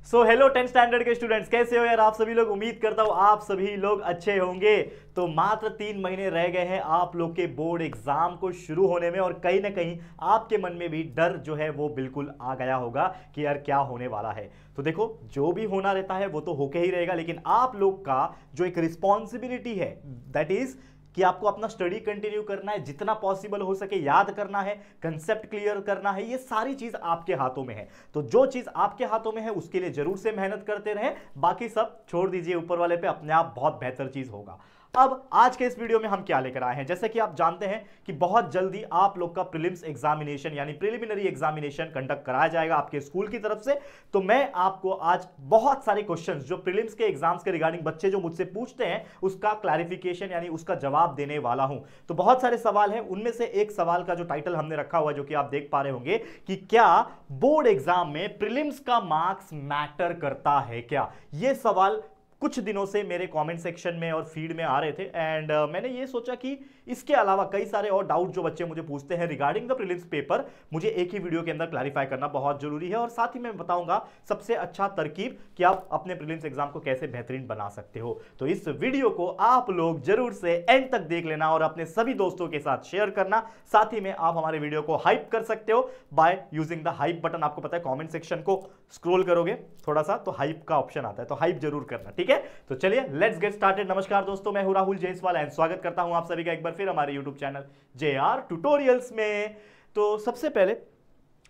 Hello 10th standard के students, कैसे हो यार आप सभी लोग। उम्मीद करता हूँ आप सभी लोग अच्छे होंगे। तो मात्र 3 महीने रह गए हैं आप लोग के बोर्ड एग्जाम को शुरू होने में, और कहीं ना कहीं आपके मन में भी डर जो है वो बिल्कुल आ गया होगा कि यार क्या होने वाला है। तो देखो, जो भी होना रहता है वो तो होके ही रहेगा, लेकिन आप लोग का जो एक रिस्पॉन्सिबिलिटी है दैट इज कि आपको अपना स्टडी कंटिन्यू करना है, जितना पॉसिबल हो सके याद करना है, कंसेप्ट क्लियर करना है। ये सारी चीज आपके हाथों में है। तो जो चीज आपके हाथों में है उसके लिए जरूर से मेहनत करते रहें, बाकी सब छोड़ दीजिए ऊपर वाले पे, अपने आप बहुत बेहतर चीज होगा। अब आज के इस वीडियो में हम क्या लेकर आए हैं, जैसे कि आप जानते हैं कि बहुत जल्दी आप लोग का प्रीलिम्स एग्जामिनेशन यानी प्रिलिमिनरी एग्जामिनेशन कंडक्ट कराया जाएगा आपके स्कूल की तरफ से। तो मैं आपको आज बहुत सारे क्वेश्चंस जो प्रीलिम्स के एग्जाम्स के रिगार्डिंग बच्चे जो मुझसे पूछते हैं उसका क्लैरिफिकेशन यानी उसका जवाब देने वाला हूं। तो बहुत सारे सवाल हैं, उनमें से एक सवाल का जो टाइटल हमने रखा हुआ है जो कि आप देख पा रहे होंगे कि क्या बोर्ड एग्जाम में प्रीलिम्स का मार्क्स मैटर करता है क्या। यह सवाल कुछ दिनों से मेरे कमेंट सेक्शन में और फीड में आ रहे थे, एंड मैंने ये सोचा कि इसके अलावा कई सारे और डाउट जो बच्चे मुझे पूछते हैं रिगार्डिंग द प्रीलिम्स पेपर, मुझे एक ही वीडियो के अंदर क्लैरिफाई करना बहुत जरूरी है। और साथ ही मैं बताऊंगा सबसे अच्छा तरकीब कि आप अपने प्रीलिम्स एग्जाम को कैसे बेहतरीन बना सकते हो। तो इस वीडियो को आप लोग जरूर से एंड तक देख लेना और अपने सभी दोस्तों के साथ शेयर करना। साथ ही में आप हमारे वीडियो को हाइप कर सकते हो by using the hype button. आपको पता है कमेंट सेक्शन को स्क्रॉल करोगे थोड़ा सा तो हाइप का ऑप्शन आता है, तो हाइप जरूर करना, ठीक है। तो चलिए लेट्स गेट स्टार्टेड। नमस्कार दोस्तों, मैं हूं राहुल जायसवाल एंड स्वागत करता हूं आप सभी का एक बार फिर हमारे यूट्यूब चैनल JR ट्यूटोरियल्स में। तो सबसे पहले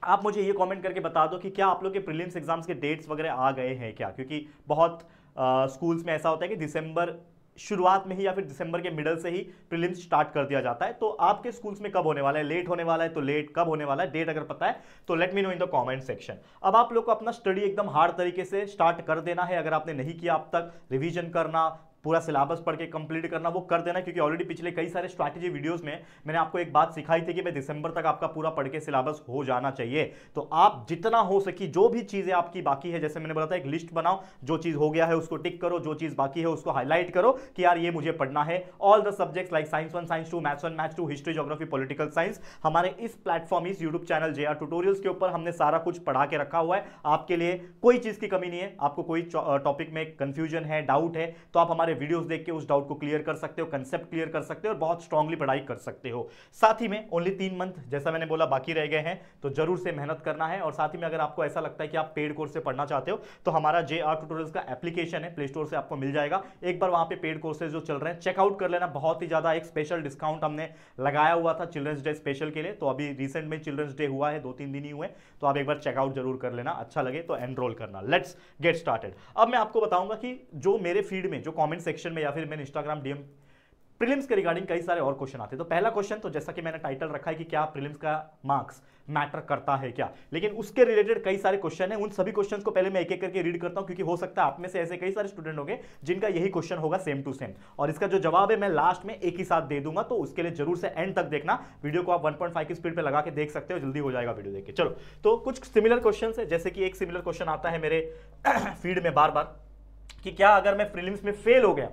आप मुझे ये कमेंट करके बता दो कि क्या आप लोग के प्रीलिम्स एग्जाम्स के डेट्स वगैरह आ गए हैं क्या, क्योंकि बहुत स्कूल्स में ऐसा होता है कि दिसंबर शुरुआत में ही या फिर दिसंबर के मिडल से ही प्रीलिम्स स्टार्ट कर दिया जाता है। तो आपके स्कूल्स में कब होने वाला है, लेट होने वाला है तो लेट, कब होने वाला है, डेट अगर पता है तो let me know in the comment section. अब आप लोग को अपना स्टडी एकदम हार्ड तरीके से स्टार्ट कर देना है। अगर आपने नहीं किया अब तक, रिवीजन करना, पूरा सिलेबस पढ़ के कंप्लीट करना, वो कर देना, क्योंकि ऑलरेडी पिछले कई सारे स्ट्रैटेजी वीडियोस में मैंने आपको एक बात सिखाई थी कि भाई दिसंबर तक आपका पूरा पढ़ के सिलेबस हो जाना चाहिए। तो आप जितना हो सकी जो भी चीजें आपकी बाकी है, जैसे मैंने बोला था एक लिस्ट बनाओ, जो चीज हो गया है उसको टिक करो, जो चीज बाकी है उसको हाईलाइट करो कि यार ये मुझे पढ़ना है। All the subjects like science 1, science 2, maths 1, maths 2, history, geography, political science, हमारे इस प्लेटफॉर्म, इस यूट्यूब चैनल JR ट्यूटोरियल्स के ऊपर हमने सारा कुछ पढ़ा के रखा हुआ है आपके लिए। कोई चीज की कमी नहीं है। आपको कोई टॉपिक में कंफ्यूजन है, डाउट है, तो आप हमारे वीडियोस देख के उस डाउट को क्लियर कर सकते हो, कंसेप्ट क्लियर कर सकते हो और बहुत स्ट्रांगली पढ़ाई कर सकते हो। साथ ही में ओनली 3 मंथ जैसा मैंने बोला बाकी रह गए हैं, तो जरूर से मेहनत करना है। और साथ ही में अगर आपको ऐसा लगता है कि आप पेड कोर्स से पढ़ना चाहते हो तो हमारा JR ट्यूटोरियल्स का एप्लीकेशन है, प्ले स्टोर से आपको मिल जाएगा। एक बार वहां पे पेड कोर्सेज जो चल रहे हैं चेकआउट कर लेना। बहुत ही ज्यादा एक स्पेशल डिस्काउंट हमने लगाया हुआ था चिल्ड्रंस डे स्पेशल के लिए, तो अभी रिसेंट में चिल्ड्रंस डे हुआ है, 2-3 दिन ही हुए, तो आप एक बार चेकआउट जरूर कर लेना, अच्छा लगे तो एनरोल करना। Let's get started. अब मैं आपको बताऊंगा कि जो मेरे फीड में, जो कमेंट सेक्शन में या फिर मैंने इंस्टाग्राम DM प्रीलिम्स के रिगार्डिंग कई सारे और क्वेश्चन आते हैं। तो पहला क्वेश्चन, तो जैसा कि मैंने टाइटल रखा है कि क्या प्रीलिम्स का मार्क्स मैटर करता है क्या, लेकिन उसके रिलेटेड कई सारे क्वेश्चन हैं। उन सभी क्वेश्चंस को पहले मैं एक एक करके रीड करता हूं, क्योंकि हो सकता है आप में से ऐसे कई सारे स्टूडेंट होंगे जिनका यही क्वेश्चन होगा सेम टू सेम, और इसका जो जवाब है मैं लास्ट में एक ही साथ दे दूंगा। तो उसके लिए जरूर से एंड तक देखना। वीडियो को आप 1.5 की स्पीड पे लगा के देख सकते हो, जल्दी हो जाएगा वीडियो देख के। चलो, तो कुछ सिमिलर क्वेश्चन है, जैसे कि एक सिमिलर क्वेश्चन आता है मेरे फीड में बार बार कि क्या अगर मैं प्रीलिम्स में फेल हो गया,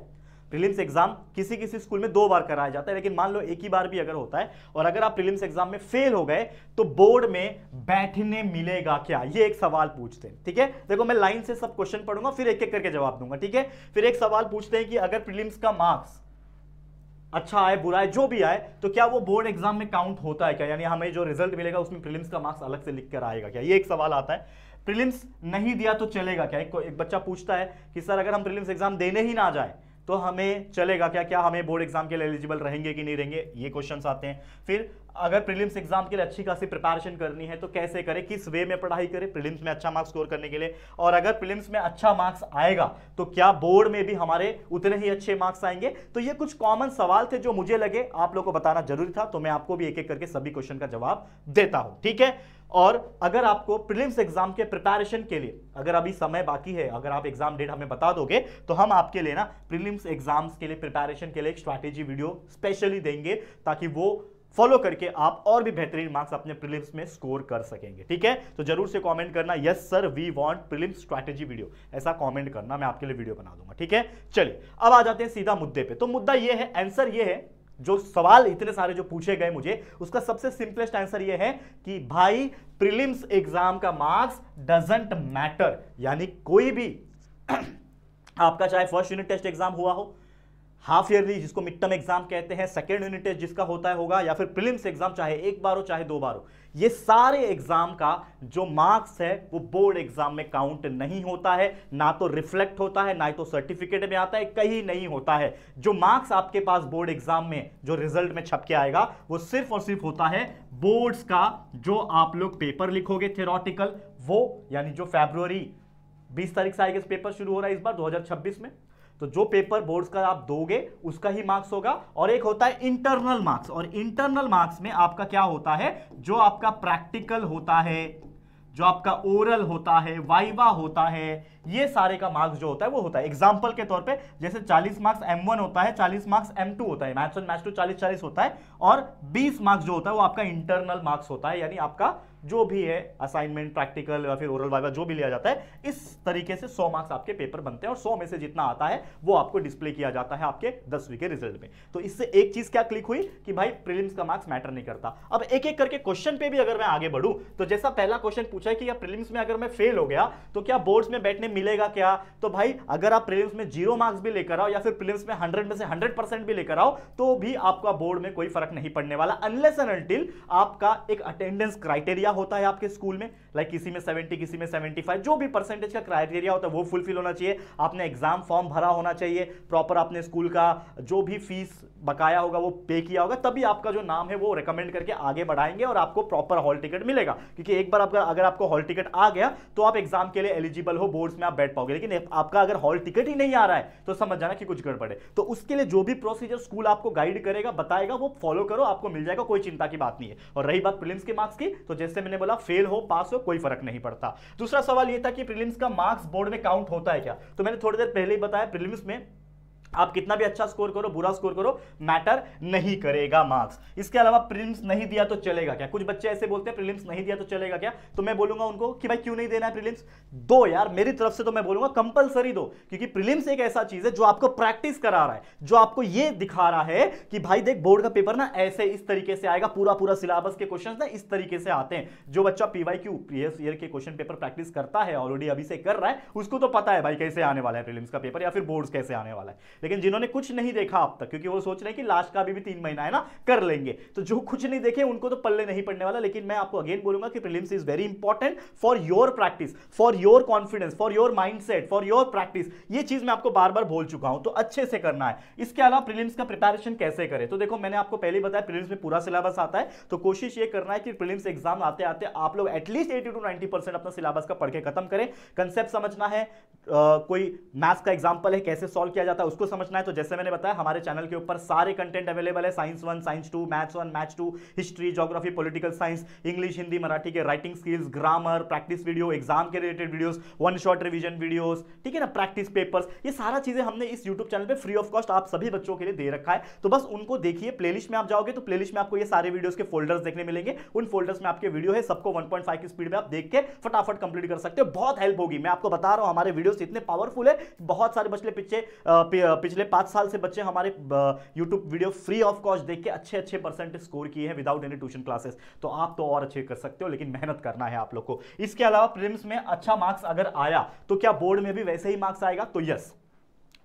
प्रीलिम्स एग्जाम किसी किसी स्कूल में 2 बार कराया जाता है, लेकिन मान लो एक ही बार भी अगर होता है, और अगर आप प्रीलिम्स एग्जाम में फेल हो गए तो बोर्ड में बैठने मिलेगा क्या, ये एक सवाल पूछते हैं। ठीक है, देखो मैं लाइन से सब क्वेश्चन पढ़ूंगा फिर एक एक करके जवाब दूंगा, ठीक है। फिर एक सवाल पूछते हैं कि अगर प्रीलिम्स का मार्क्स अच्छा आए, बुरा आए, जो भी आए, तो क्या वो बोर्ड एग्जाम में काउंट होता है क्या, यानी हमें जो रिजल्ट मिलेगा उसमें प्रीलिम्स का मार्क्स अलग से लिख कर आएगा क्या, ये एक सवाल आता है। प्रीलिम्स नहीं दिया तो चलेगा क्या, एक बच्चा पूछता है कि सर अगर हम प्रीलिम्स एग्जाम देने ही ना जाए तो हमें चलेगा क्या, क्या हमें बोर्ड एग्जाम के लिए एलिजिबल रहेंगे कि नहीं रहेंगे, ये क्वेश्चंस आते हैं। फिर अगर प्रीलिम्स एग्जाम के लिए अच्छी खासी प्रिपरेशन करनी है तो कैसे करें, किस वे में पढ़ाई करें प्रीलिम्स में अच्छा मार्क्स स्कोर करने के लिए, और अगर प्रीलिम्स में अच्छा मार्क्स आएगा तो क्या बोर्ड में भी हमारे उतने ही अच्छे मार्क्स आएंगे। तो ये कुछ कॉमन सवाल थे जो मुझे लगे आप लोग को बताना जरूरी था, तो मैं आपको भी एक एक करके सभी क्वेश्चन का जवाब देता हूं, ठीक है। और अगर आपको प्रीलिम्स एग्जाम के प्रिपरेशन के लिए अगर अभी समय बाकी है, अगर आप एग्जाम डेट हमें बता दोगे तो हम आपके लिए ना प्रीलिम्स एग्जाम्स के लिए प्रिपरेशन के लिए एक स्ट्रैटेजी वीडियो स्पेशली देंगे, ताकि वो फॉलो करके आप और भी बेहतरीन मार्क्स अपने प्रीलिम्स में स्कोर कर सकेंगे, ठीक है। तो जरूर से कमेंट करना yes sir we want prelims strategy video, ऐसा कमेंट करना, मैं आपके लिए वीडियो बना दूंगा, ठीक है। चलिए अब आ जाते हैं सीधा मुद्दे पे। तो मुद्दा ये है, आंसर ये है, जो सवाल इतने सारे जो पूछे गए मुझे, उसका सबसे सिंपलेस्ट आंसर ये है कि भाई प्रीलिम्स एग्जाम का मार्क्स डजंट मैटर। यानी कोई भी आपका चाहे फर्स्ट यूनिट टेस्ट एग्जाम हुआ हो, हाफ ईयरली जिसको मिड टर्म एग्जाम कहते हैं, सेकेंड यूनिट टेस्ट जिसका होता है होगा, या फिर प्रीलिम्स एग्जाम चाहे एक बार हो चाहे दो बार हो, ये सारे एग्जाम का जो मार्क्स है वो बोर्ड एग्जाम में काउंट नहीं होता है, ना तो रिफ्लेक्ट होता है, ना तो सर्टिफिकेट में आता है, कहीं नहीं होता है। जो मार्क्स आपके पास बोर्ड एग्जाम में जो रिजल्ट में छप के आएगा वो सिर्फ और सिर्फ होता है बोर्ड्स का जो आप लोग पेपर लिखोगे थ्योरेटिकल, वो यानी जो फरवरी 20 तारीख से आएगा पेपर शुरू हो रहा है इस बार 2026 में, तो जो पेपर बोर्ड्स का आप दोगे उसका ही मार्क्स होगा। और एक होता है इंटरनल मार्क्स, और इंटरनल मार्क्स में आपका क्या होता है, जो आपका प्रैक्टिकल होता है, जो आपका ओरल होता है, वाइवा होता है, ये सारे का मार्क्स जो होता है वो होता है। एग्जांपल के तौर पे जैसे 40 मार्क्स M1 होता है, 40 मार्क्स M2 होता है, मैथ्स 1 मैथ्स 2 40-40 होता है, और 20 मार्क्स जो होता है वो आपका इंटरनल मार्क्स होता है। यानी आपका जो भी है असाइनमेंट, प्रैक्टिकल या फिर ओरल वाइवा जो भी लिया जाता है, इस तरीके से 100 मार्क्स आपके पेपर बनते हैं और 100 में से जितना आता है वो आपको डिस्प्ले किया जाता है आपके 10वीं के रिजल्ट में। तो इससे एक चीज क्या क्लिक हुई कि भाई प्रीलिम्स का मार्क्स मैटर नहीं करता। अब एक एक करके क्वेश्चन पे भी अगर मैं आगे बढ़ूं तो जैसा पहला क्वेश्चन पूछा है कि या प्रीलिम्स में अगर मैं फेल हो गया तो क्या बोर्ड्स में बैठने मिलेगा क्या, तो भाई अगर आप प्रीलिम्स में 0 मार्क्स भी लेकर आओ या फिर प्रीलिम्स में 100 में से 100% भी लेकर आओ तो भी आपका बोर्ड में कोई फर्क नहीं पड़ने वाला, अनलेस एंड अनटिल आपका एक अटेंडेंस क्राइटेरिया होता है आपके स्कूल में, लाइक किसी में 70 किसी में 75, जो भी परसेंटेज का क्राइटेरिया होता है वो फुलफिल होना चाहिए, आपने एग्जाम फॉर्म भरा होना चाहिए प्रॉपर, आपने स्कूल का जो भी फीस बकाया होगा वो पे किया होगा, तभी आपका जो नाम है वो रिकमेंड करके आगे बढ़ाएंगे और आपको प्रॉपर हॉल टिकट मिलेगा। क्योंकि एक बार अगर आपको हॉल टिकट आ गया तो आप एग्जाम के लिए एलिजिबल हो, बोर्ड्स में आप बैठ पाओगे। लेकिन आपका अगर हॉल टिकट ही नहीं आ रहा है तो समझ जाना कि कुछ गड़बड़ है। तो उसके लिए जो भी प्रोसीजर स्कूल आपको गाइड करेगा, बताएगा, वो फॉलो करो, आपको मिल जाएगा, कोई चिंता की बात नहीं है। और रही बात प्रीलिम्स के मार्क्स की, तो जैसे मैंने बोला फेल हो पास हो कोई फर्क नहीं पड़ता। दूसरा सवाल यह था कि प्रीलिम्स का मार्क्स बोर्ड में काउंट होता है क्या, तो मैंने थोड़ी देर पहले ही बताया प्रीलिम्स में आप कितना भी अच्छा स्कोर करो, बुरा स्कोर करो, मैटर नहीं करेगा मार्क्स। इसके अलावा प्रीलिम्स नहीं दिया तो चलेगा क्या, कुछ बच्चे ऐसे बोलते हैं प्रीलिम्स नहीं दिया तो चलेगा क्या, तो मैं बोलूंगा उनको कि भाई क्यों नहीं देना है प्रीलिम्स, दो यार, मेरी तरफ से तो मैं बोलूंगा कंपलसरी दो। क्योंकि प्रीलिम्स एक ऐसा चीज है जो आपको प्रैक्टिस करा रहा है, जो आपको ये दिखा रहा है कि भाई देख बोर्ड का पेपर ना ऐसे इस तरीके से आएगा, पूरा पूरा सिलेबस के क्वेश्चंस ना इस तरीके से आते हैं। जो बच्चा PYQ प्रीवियस ईयर के क्वेश्चन पेपर प्रैक्टिस करता है, ऑलरेडी अभी से कर रहा है, उसको तो पता है भाई कैसे आने वाला है प्रीलिम्स का पेपर या फिर बोर्ड्स कैसे आने वाला है। लेकिन जिन्होंने कुछ नहीं देखा अब तक, क्योंकि वो सोच रहे हैं कि लास्ट का भी 3 महीना है ना, कर लेंगे, तो जो कुछ नहीं देखे उनको तो पल्ले नहीं पड़ने वाला। लेकिन मैं आपको अगेन बोलूंगा कि prelims is very important for your practice, for your confidence, for your mindset, for your practice. ये चीज मैं आपको बार बार बोल चुका हूं, तो अच्छे से करना है। इसके अलावा प्रीलिम्स का प्रिपरेशन कैसे करें, तो देखो मैंने आपको पहले ही बताया प्रीलिम्स में पूरा सिलेबस आता है, तो कोशिश ये करना है कि प्रीलिम्स एग्जाम आते आते आप लोग एटलीस्ट 80 to 90% अपना सिलेबस का पढ़ के खत्म करें। कंसेप्ट समझना है, कोई मैथ्स का एग्जांपल है कैसे सॉल्व किया जाता है उसको समझना है, तो जैसे मैंने बताया हमारे चैनल के ऊपर सारे कंटेंट अवेलेबल है, science 1 science 2 maths 1 maths 2, history, geography, political science, English, Hindi, Marathi के writing skills, grammar, practice video, exam के related videos, one shot revision videos, ठीक है ना, प्रैक्टिस पेपर्स, ये सारा चीजें हमने इस यूट्यूब चैनल पे फ्री ऑफ कॉस्ट आप सभी बच्चों के लिए दे रखा है। तो बस उनको देखिए, प्लेलिस्ट में आप जाओगे तो प्लेलिस्ट में आपको ये सारे वीडियोस के फोल्डर्स देखने मिलेंगे, उन फोल्डर्स में आपके वीडियो है, सबको 1.5 की स्पीड में आप देख के फटाफट कंप्लीट कर सकते हो, बहुत हेल्प होगी। मैं आपको बता रहा हूं हमारे वीडियोस इतने पावरफुल है, बहुत सारे बच्चे पिछले 5 साल से बच्चे हमारे YouTube video free of cost देख के अच्छे परसेंटेज स्कोर किए हैं विदाउट एनी ट्यूशन क्लासेस। तो आप तो और अच्छे कर सकते हो, लेकिन मेहनत करना है आप लोग को। इसके अलावा प्रीलिम्स में अच्छा मार्क्स अगर आया तो क्या बोर्ड में भी वैसे ही मार्क्स आएगा, तो यस।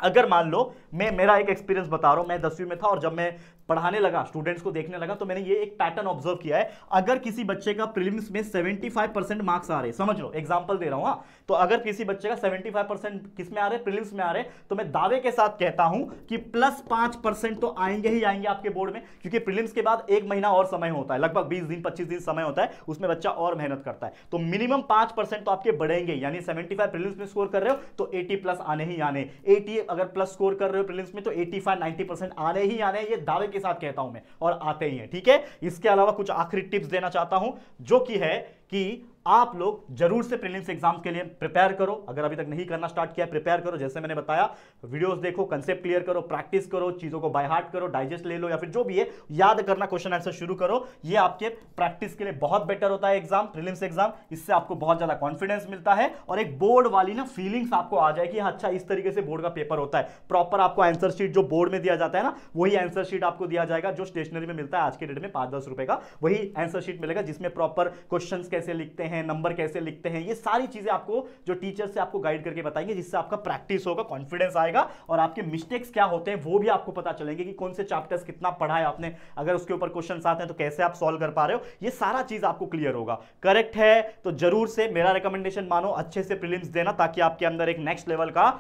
अगर मान लो मेरा एक एक्सपीरियंस बता रहा हूं, मैं 10वीं में था और जब मैं पढ़ाने लगा, स्टूडेंट्स को देखने लगा, तो मैंने ये एक पैटर्न ऑब्जर्व किया है। अगर किसी बच्चे का प्रीलिम्स में 75% मार्क्स आ रहे, समझ लो एग्जांपल दे रहा हूं, तो अगर किसी बच्चे का 75% किस में आ रहे, प्रीलिम्स में आ रहे, तो मैं दावे के साथ कहता हूं कि +5% तो आएंगे ही आएंगे आपके बोर्ड में। क्योंकि प्रीलिम्स के बाद 1 महीना और समय होता है, लगभग 20 दिन 25 दिन समय होता है, उसमें बच्चा और मेहनत करता है, तो मिनिमम 5% तो आपके बढ़ेंगे। यानी 75 प्रीलिम्स में स्कोर कर रहे हो तो 80+ आने ही आने, 80 अगर प्लस स्कोर कर रहे हो प्रीलिम्स में तो 85-90% आने ही आने, ये दावे के साथ कहता हूं मैं, और आते ही हैं, ठीक है। इसके अलावा कुछ आखिरी टिप्स देना चाहता हूं, जो कि है कि आप लोग जरूर से प्रीलिम्स एग्जाम के लिए प्रिपेयर करो। अगर अभी तक नहीं करना स्टार्ट किया, प्रिपेयर करो। जैसे मैंने बताया, वीडियोस देखो, कंसेप्ट क्लियर करो, प्रैक्टिस करो, चीजों को बाय हार्ट करो, डाइजेस्ट ले लो, या फिर जो भी है याद करना, क्वेश्चन आंसर शुरू करो। ये आपके प्रैक्टिस के लिए बहुत बेटर होता है एग्जाम, प्रीलिम्स एग्जाम। इससे आपको बहुत ज्यादा कॉन्फिडेंस मिलता है और एक बोर्ड वाली ना फीलिंग्स आपको आ जाए कि अच्छा इस तरीके से बोर्ड का पेपर होता है। प्रॉपर आपको आंसर शीट जो बोर्ड में दिया जाता है ना, वही आंसर शीट आपको दिया जाएगा जो स्टेशनरी में मिलता है आज के डेट में 5-10 रुपए का। वही आंसर शीट मिलेगा जिसमें प्रॉपर क्वेश्चंस कैसे लिखते हैं, नंबर कैसे लिखते हैं, ये सारी चीजें आपको जो टीचर से आपको गाइड करके बताएंगे, जिससे आपका प्रैक्टिस होगा, कॉन्फिडेंस आएगा और आपके मिस्टेक्स क्या होते हैं वो भी आपको पता चलेंगे कि कौन से चैप्टर्स कितना पढ़ा है आपने, अगर उसके ऊपर क्वेश्चंस आते हैं तो कैसे आप सॉल्व कर पा रहे हो। ये सारा चीज आपको क्लियर होगा। करेक्ट है तो जरूर से मेरा रिकमेंडेशन मानो, अच्छे से प्रीलिम्स देना ताकि आपके अंदर एक नेक्स्ट लेवल का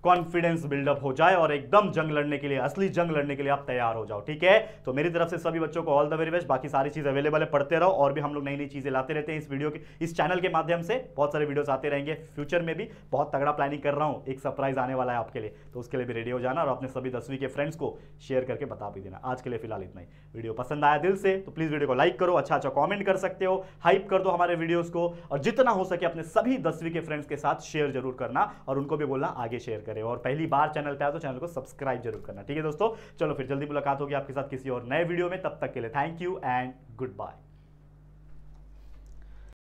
कॉन्फिडेंस बिल्डअप हो जाए और एकदम जंग लड़ने के लिए, असली जंग लड़ने के लिए आप तैयार हो जाओ। ठीक है, तो मेरी तरफ से सभी बच्चों को ऑल द वेरी बेस्ट। बाकी सारी चीज अवेलेबल है, पढ़ते रहो। और भी हम लोग नई नई चीजें लाते रहते हैं इस वीडियो के, इस चैनल के माध्यम से बहुत सारे वीडियोस आते रहेंगे। फ्यूचर में भी बहुत तगड़ा प्लानिंग कर रहा हूं, एक सरप्राइज आने वाला है आपके लिए, तो उसके लिए भी रेडी हो जाना और अपने सभी 10वीं के फ्रेंड्स को शेयर करके बता भी देना। आज के लिए फिलहाल इतना ही। वीडियो पसंद आया दिल से तो प्लीज वीडियो को लाइक करो, अच्छा कॉमेंट कर सकते हो, हाइप कर दो हमारे वीडियोस को, और जितना हो सके अपने सभी 10वीं के फ्रेंड्स के साथ शेयर जरूर करना और उनको भी बोलना आगे शेयर करें। और पहली बार चैनल पे आए तो चैनल को सब्सक्राइब जरूर करना। ठीक है दोस्तों, चलो फिर जल्दी मुलाकात होगी आपके साथ किसी और नए वीडियो में। तब तक के लिए thank you and good bye.